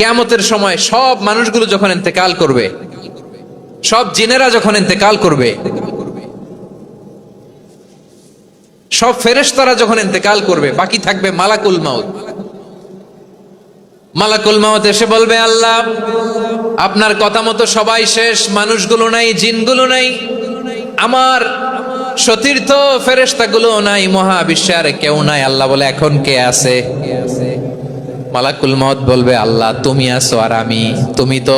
কিয়ামতের সময় সব মানুষগুলো যখন ইন্তেকাল করবে, সব জিনেরা যখন ইন্তেকাল করবে, সব ফেরেশতারা যখন ইন্তেকাল করবে, বাকি থাকবে মালাকুল মাউত। মালাকুল মাউত এসে বলবে, আল্লাহ আপনার কথা মতো সবাই শেষ, মানুষগুলো নাই, জিনগুলো নাই, আমার সতীর্থ ফেরেশতাগুলো নাই, মহাবিশ্বে আর কেউ নাই। আল্লাহ বলে, এখন কে আছে? মালাকুল মাউত বলবে, আল্লাহ তুমি আছো আর আমি। তুমি তো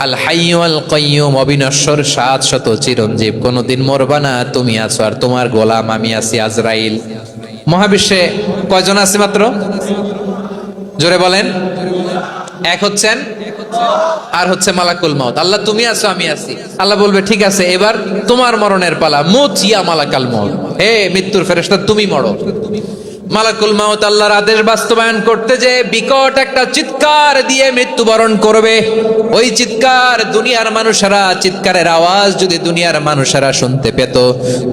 আল হাইয়্যু আল কাইয়্যুম, অবিনশ্বর, শাশ্বত, চিরঞ্জীব, কোনদিন মরবা না, তুমি আছো আর তোমার গোলাম আমি আছি আজরাইল। মহাবিশ্বে কয়জন আছে মাত্র? জোরে বলেন। এক হচ্ছেন আর হচ্ছে মালাকুল মাউত। আল্লাহ তুমি আছো আমি আছি। আল্লাহ বলবে, ঠিক আছে, এবার তোমার মরণের পালা, মুত ইয়া মালাকাল মাউত, হে মৃত্যুর ফেরেশতা তুমি মরো। মালাকুল মাউত আল্লাহর আদেশ বাস্তবায়ন করতে যে বিকট একটা চিৎকার দিয়ে মৃত্যুবরণ করবে। ওই চিৎকার দুনিয়ার মানুষেরা, চিৎকারের আওয়াজ যদি দুনিয়ার মানুষেরা শুনতে পেত,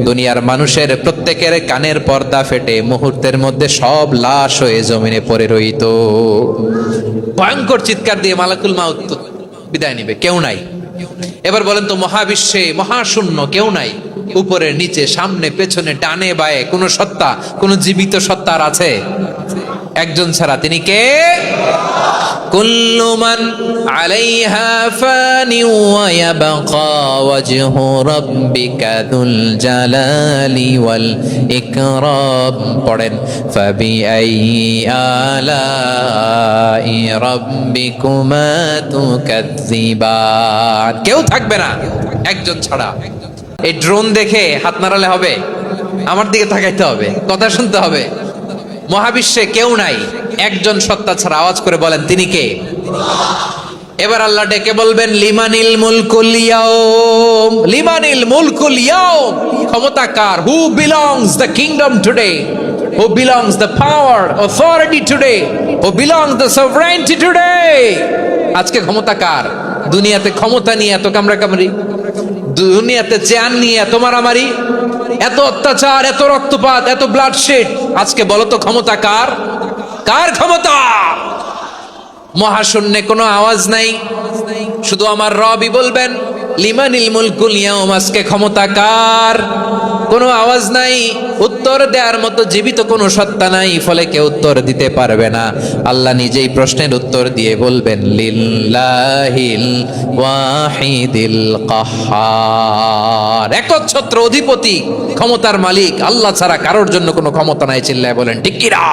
দুনিয়ার মানুষের প্রত্যেকের কানের পর্দা ফেটে মুহূর্তের মধ্যে সব লাশ হয়ে জমিনে পড়ে রইত। ভয়ঙ্কর চিৎকার দিয়ে মালাকুল মাউত বিদায় নিবে, কেউ নাই। এবার বলেন তো, মহাবিশ্বে মহাশূন্য, কেউ নাই, উপরে নিচে সামনে পেছনে ডানে বায়ে কোন সত্তা, কোন জীবিত সত্তার আছে? একজন ছাড়া, তিনি কে? কুল্লু মান আলাইহা ফানি ওয়া ইয়াবকা ওয়াজহু রাব্বিকা যুল জালালি ওয়াল ইকরাম। পড়েন, ফাবিআইয়ি আলাই রাব্বিকুমা তুকাজ্জিবান। কেউ থাকবে না একজন ছাড়া। এই ড্রোন দেখে হাত নাড়ালে হবে? আমার দিকে তাকাইতে হবে, কথা শুনতে হবে। মহাবিশ্বে কেউ নাই, একজন সত্তা ছাড়া। আওয়াজ করে বলেন, তিনি কে? এবার আল্লাহ ডেকে বলবেন, লিমানিল মুলকুল ইয়াউম, লিমানিল মুলকুল ইয়াউম। ক্ষমতা কার? Who belongs the kingdom today, who belongs the power authority today, who belongs the sovereignty today. আজকে ক্ষমতা কার? দুনিয়াতে ক্ষমতা নিয়ে এত কামড়াকামড়ি, দুনিয়াতে চেয়ার নিয়ে এত মারামারি, এত অত্যাচার, এত রক্তপাত, এত ব্লাডশেড। আজকে বলো তো ক্ষমতা কার? কার ক্ষমতা? মহাশূন্যে কোনো আওয়াজ নাই, শুধু আমার রবই বলবেন, লিমানিল মুলকুল ইয়াউম। আজকে ক্ষমতা কার? কোনো আওয়াজ নাই, উত্তর দেওয়ার মতো জীবিত কোনো সত্তা নাই, ফলে কেউ উত্তর দিতে পারবে না। আল্লাহ নিজেই প্রশ্নের উত্তর দিয়ে বলবেন, লিল্লাহিল ওয়াহিদিল কাহ্হার। একচ্ছত্র অধিপতি, ক্ষমতার মালিক আল্লাহ ছাড়া কারোর জন্য কোনো ক্ষমতা নাই। চিল্লায় বলেন ঠিক কিনা?